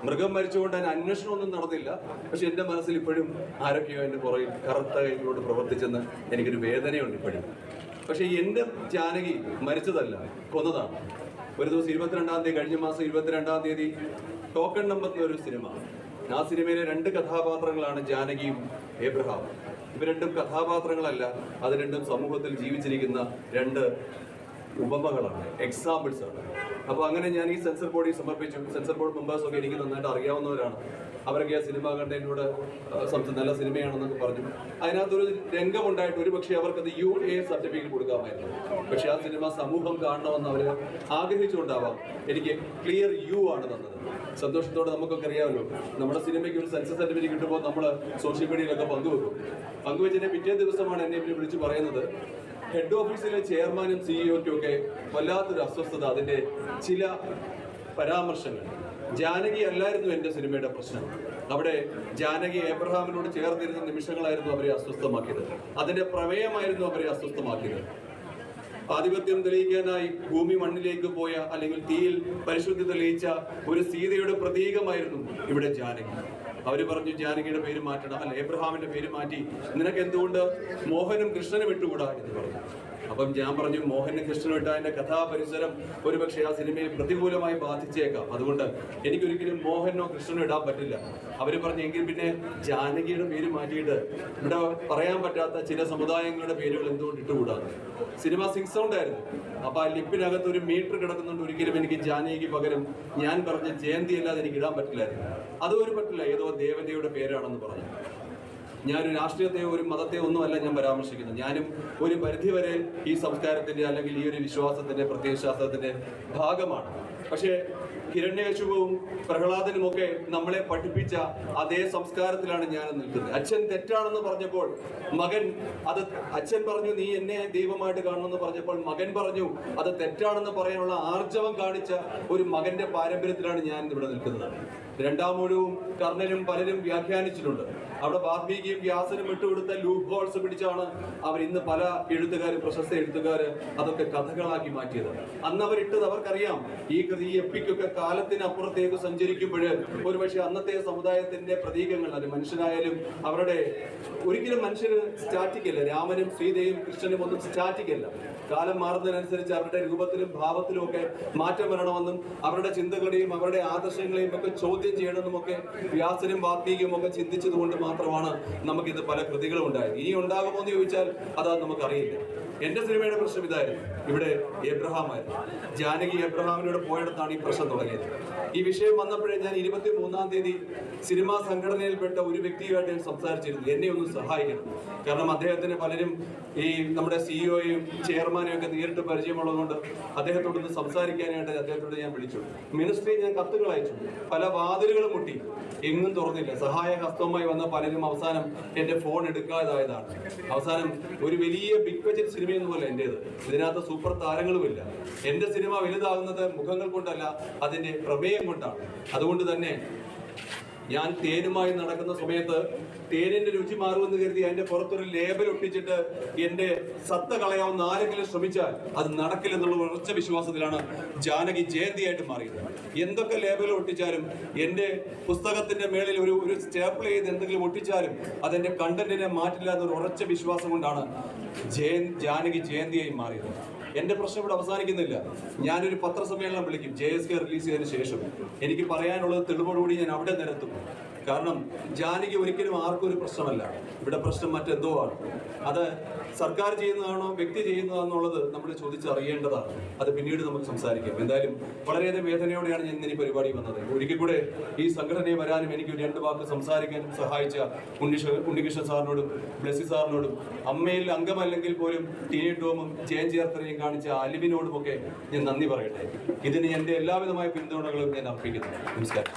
മൃഗം മരിച്ചുകൊണ്ട് അതിന് അന്വേഷണമൊന്നും നടന്നില്ല. പക്ഷെ എൻ്റെ മനസ്സിൽ ഇപ്പോഴും ആരൊക്കെയോ എൻ്റെ പുറകിൽ കറുത്ത കൈകളോട് പ്രവർത്തിച്ചെന്ന് എനിക്കൊരു വേദനയുണ്ട് ഇപ്പോഴും. പക്ഷെ എൻ്റെ ജാനകി മരിച്ചതല്ല, കൊന്നതാണ്. ഒരു ദിവസം 22-ാം തീയതി, കഴിഞ്ഞ മാസം 22-ാം തീയതി ടോക്കൺ നമ്പർ എന്നൊരു സിനിമ, ആ സിനിമയിലെ 2 കഥാപാത്രങ്ങളാണ് ജാനകിയും ഏബ്രഹാമും. ഇവ രണ്ടും കഥാപാത്രങ്ങളല്ല, അത് രണ്ടും സമൂഹത്തിൽ ജീവിച്ചിരിക്കുന്ന 2 ഉപമകളാണ്, എക്സാമ്പിൾസ് ആണ്. അപ്പോൾ അങ്ങനെ ഞാൻ ഈ സെൻസർ ബോർഡിൽ സമർപ്പിച്ചു. സെൻസർ ബോർഡ് മെമ്പേഴ്സൊക്കെ എനിക്ക് നന്നായിട്ട് അറിയാവുന്നവരാണ്. അവരൊക്കെ ആ സിനിമ കണ്ടതിനോട് നല്ല സിനിമയാണെന്നൊക്കെ പറഞ്ഞു. അതിനകത്തൊരു രംഗമുണ്ടായിട്ട് ഒരു പക്ഷേ അവർക്കത് UA സർട്ടിഫിക്കറ്റ് കൊടുക്കാമായിരുന്നു. പക്ഷെ ആ സിനിമ സമൂഹം കാണണമെന്ന് അവർ ആഗ്രഹിച്ചുകൊണ്ടാവാം എനിക്ക് ക്ലിയർ U ആണ് തന്നത്. സന്തോഷത്തോടെ നമുക്കൊക്കെ അറിയാമല്ലോ, നമ്മുടെ സിനിമയ്ക്ക് ഒരു സെൻസർ സർട്ടിഫിക്കറ്റ് കിട്ടുമ്പോൾ നമ്മൾ സോഷ്യൽ മീഡിയയിലൊക്കെ പങ്കുവെച്ചതിന്റെ പിറ്റേ ദിവസമാണ് എന്നെ വിളിച്ച് പറയുന്നത്, ഹെഡ് ഓഫീസിലെ ചെയർമാനും CEO-ക്കും ഒക്കെ വല്ലാത്തൊരു അസ്വസ്ഥത, അതിന്റെ ചില പരാമർശങ്ങൾ. ജാനകി അല്ലായിരുന്നു എൻ്റെ സിനിമയുടെ പ്രശ്നം, അവിടെ ജാനകി ഏബ്രഹാമിനോട് ചേർന്നിരുന്ന നിമിഷങ്ങളായിരുന്നു അവരെ അസ്വസ്ഥമാക്കിയത്. അതിന്റെ പ്രമേയമായിരുന്നു അവരെ അസ്വസ്ഥമാക്കിയത്. ആധിപത്യം തെളിയിക്കാനായി ഭൂമി മണ്ണിലേക്ക് പോയ, അല്ലെങ്കിൽ തീയിൽ പരിശുദ്ധി തെളിയിച്ച ഒരു സീതയുടെ പ്രതീകമായിരുന്നു ഇവിടെ ജാനകി. അവര് പറഞ്ഞു ജാനകിയുടെ പേര് മാറ്റണം, അല്ല ഏബ്രഹാമിന്റെ പേര് മാറ്റി നിനക്ക് എന്തുകൊണ്ട് മോഹനും കൃഷ്ണനും ഇട്ടുകൂടാ എന്ന് പറഞ്ഞു. അപ്പം ഞാൻ പറഞ്ഞു, മോഹനും കൃഷ്ണനും ഇട്ട അതിന്റെ കഥാപരിസരം ഒരുപക്ഷെ ആ സിനിമയെ പ്രതികൂലമായി ബാധിച്ചേക്കാം, അതുകൊണ്ട് എനിക്കൊരിക്കലും മോഹനോ കൃഷ്ണനോ ഇടാൻ പറ്റില്ല. അവര് പറഞ്ഞു എങ്കിൽ പിന്നെ ജാനകിയുടെ പേര് മാറ്റിയിട്ട് ഇവിടെ പറയാൻ പറ്റാത്ത ചില സമുദായങ്ങളുടെ പേരുകൾ എന്തുകൊണ്ട് ഇട്ടുകൂടാന്ന്. സിനിമ 6 സൗണ്ട് ആയിരുന്നു. അപ്പൊ ആ ലിപ്പിനകത്ത് ഒരു മീറ്റർ കിടക്കുന്നുണ്ട്. ഒരിക്കലും എനിക്ക് ജാനകിക്ക് പകരം ഞാൻ പറഞ്ഞ ജയന്തി അല്ലാതെ എനിക്ക് ഇടാൻ പറ്റില്ലായിരുന്നു. അതും ഒരു പറ്റില്ല, ഏതോ ദേവതയുടെ പേരാണെന്ന് പറഞ്ഞു. ഞാനൊരു രാഷ്ട്രീയത്തെയോ ഒരു മതത്തെയോ ഒന്നുമല്ല ഞാൻ പരാമർശിക്കുന്നത്. ഞാനും ഒരു പരിധിവരെ ഈ സംസ്കാരത്തിന്റെ അല്ലെങ്കിൽ ഈ ഒരു വിശ്വാസത്തിന്റെ പ്രത്യയശാസ്ത്രത്തിന്റെ ഭാഗമാണ്. പക്ഷേ ഹിരണ്യകശിപുവും പ്രഹ്ലാദനും ഒക്കെ നമ്മളെ പഠിപ്പിച്ച അതേ സംസ്കാരത്തിലാണ് ഞാൻ നിൽക്കുന്നത്. അച്ഛൻ തെറ്റാണെന്ന് പറഞ്ഞപ്പോൾ അച്ഛൻ പറഞ്ഞു നീ എന്നെ ദൈവമായിട്ട് കാണണമെന്ന് പറഞ്ഞപ്പോൾ മകൻ പറഞ്ഞു അത് തെറ്റാണെന്ന് പറയാനുള്ള ആർജവം കാണിച്ച ഒരു മകന്റെ പാരമ്പര്യത്തിലാണ് ഞാൻ ഇവിടെ നിൽക്കുന്നത്. 2-ാം ഊഴവും കർണനും പലരും വ്യാഖ്യാനിച്ചിട്ടുണ്ട്. അവിടെ വാൽമീകിയും വ്യാസനും ഇട്ടുകൊടുത്ത ലൂപ്പ് ഹോൾസ് പിടിച്ചാണ് അവർ ഇന്ന് പല എഴുത്തുകാരും പ്രശസ്ത എഴുത്തുകാര് അതൊക്കെ കഥകളാക്കി മാറ്റിയത്. അന്ന് അവരിട്ടത് അവർക്കറിയാം. ഈ എപ്പിക്കൊക്കെ കാലത്തിനപ്പുറത്തേക്ക് സഞ്ചരിക്കുമ്പോൾ ഒരുപക്ഷെ അന്നത്തെ സമുദായത്തിന്റെ പ്രതീകങ്ങൾ, അത് മനുഷ്യനായാലും അവരുടെ ഒരിക്കലും മനുഷ്യര് സ്റ്റാറ്റിക് അല്ല. രാമനും സീതയും കൃഷ്ണനും ഒന്നും സ്റ്റാറ്റിക് അല്ല. കാലം മാറുന്നതിനനുസരിച്ച് അവരുടെ രൂപത്തിലും ഭാവത്തിലും ഒക്കെ മാറ്റം വരണമെന്നും അവരുടെ ചിന്തകളെയും അവരുടെ ആദർശങ്ങളെയും ഒക്കെ ചോദ്യം ചെയ്യണമെന്നും ഒക്കെ വ്യാസനും വാൽമീകിയും ഒക്കെ ചിന്തിച്ചത് കൊണ്ട് മാത്രമാണ് നമുക്കിത് പല കൃതികളും ഉണ്ടായത്. ഇനി ഉണ്ടാകുമോ എന്ന് ചോദിച്ചാൽ അത് നമുക്കറിയില്ല. എന്റെ സിനിമയുടെ പ്രശ്നം ഇതായിരുന്നു. ഇവിടെ ഏബ്രഹാം ആയിരുന്നു. ജാനകി ഏബ്രഹാമിനോട് പോയിടത്താണ് ഈ പ്രശ്നം തുടങ്ങിയത്. ഈ വിഷയം വന്നപ്പോഴേ ഞാൻ 23-ാം തീയതി സിനിമാ സംഘടനയിൽപ്പെട്ട ഒരു വ്യക്തിയുമായിട്ട് ഞാൻ സംസാരിച്ചിരുന്നു. എന്നെ ഒന്ന് സഹായിക്കണം. കാരണം അദ്ദേഹത്തിന് പലരും ഈ നമ്മുടെ CEO-യും ചെയർമാനെയും ഒക്കെ നേരിട്ട് പരിചയമുള്ളതുകൊണ്ട് അദ്ദേഹത്തോടൊന്ന് സംസാരിക്കാനായിട്ട് അദ്ദേഹത്തോട് ഞാൻ വിളിച്ചു. മിനിസ്ട്രി ഞാൻ കത്തുകൾ അയച്ചു. പല വാതിലുകളും മുട്ടി, എങ്ങും തുറന്നില്ല. സഹായ ഹസ്തവുമായി വന്ന പലരും അവസാനം എന്റെ ഫോൺ എടുക്കാതായതാണ്. അവസാനം ഒരു വലിയ ബിഗ് ബഡ്ജറ്റ് സിനിമയൊന്നുമല്ല എന്റേത്. ഇതിനകത്ത് സൂപ്പർ താരങ്ങളുമില്ല. എന്റെ സിനിമ വലുതാകുന്നത് മുഖങ്ങൾ കൊണ്ടല്ല, അതിന്റെ പ്രമേയം കൊണ്ടാണ്. അതുകൊണ്ട് തന്നെ ഞാൻ തേനുമായി നടക്കുന്ന സമയത്ത് തേനിന്റെ രുചി മാറുമെന്ന് കരുതി അതിന്റെ പുറത്തൊരു ലേബൽ ഒട്ടിച്ചിട്ട് എന്റെ സത്ത കളയാവുന്ന ആരെങ്കിലും ശ്രമിച്ചാൽ അത് നടക്കില്ലെന്നുള്ള ഉറച്ച വിശ്വാസത്തിലാണ് ജാനകി ജയന്തിയായിട്ട് മാറിയത്. എന്തൊക്കെ ലേബൽ ഒട്ടിച്ചാലും എന്റെ പുസ്തകത്തിന്റെ മേളിൽ ഒരു സ്റ്റേപ്പിൾ ചെയ്ത് എന്തെങ്കിലും ഒട്ടിച്ചാലും അതെന്റെ കണ്ടന്റിനെ മാറ്റില്ല എന്നൊരു ഉറച്ച വിശ്വാസം കൊണ്ടാണ് ജാനകി ജയന്തിയായി മാറിയത്. എന്റെ പ്രശ്നം ഇവിടെ അവസാനിക്കുന്നില്ല. ഞാനൊരു പത്രസമ്മേളനം വിളിക്കും JSK റിലീസ് ചെയ്തതിനു ശേഷം. എനിക്ക് പറയാനുള്ളത് തെളിവോടുകൂടി ഞാൻ അവിടെ നിരത്തും. കാരണം ജാനകി ഒരിക്കലും ആർക്കും ഒരു പ്രശ്നമല്ല. ഇവിടെ പ്രശ്നം മറ്റെന്തോ ആണ്. അത് സർക്കാർ ചെയ്യുന്നതാണോ വ്യക്തി ചെയ്യുന്നതാണെന്നുള്ളത് നമ്മൾ ചോദിച്ചറിയേണ്ടതാണ്. അത് പിന്നീട് നമുക്ക് സംസാരിക്കാം. എന്തായാലും വളരെയധികം വേദനയോടെയാണ് ഞാൻ ഇന്ന് ഈ പരിപാടി വന്നത്. ഒരിക്കൽ കൂടെ ഈ സംഘടനയെ വരാനും എനിക്ക് 2 വാക്ക് സംസാരിക്കാനും സഹായിച്ച ഉണ്ണികൃഷ്ണൻ സാറിനോടും ബ്ലെസി സാറിനോടും, അമ്മയിൽ അംഗമല്ലെങ്കിൽ പോലും ടീനി ടോമും ചേർത്തനെയും കാണിച്ച അലിവിനോടുമൊക്കെ ഞാൻ നന്ദി പറയട്ടെ. ഇതിന് എൻ്റെ എല്ലാവിധമായ പിന്തുണകളും ഞാൻ അർപ്പിക്കുന്നു. നമസ്കാരം.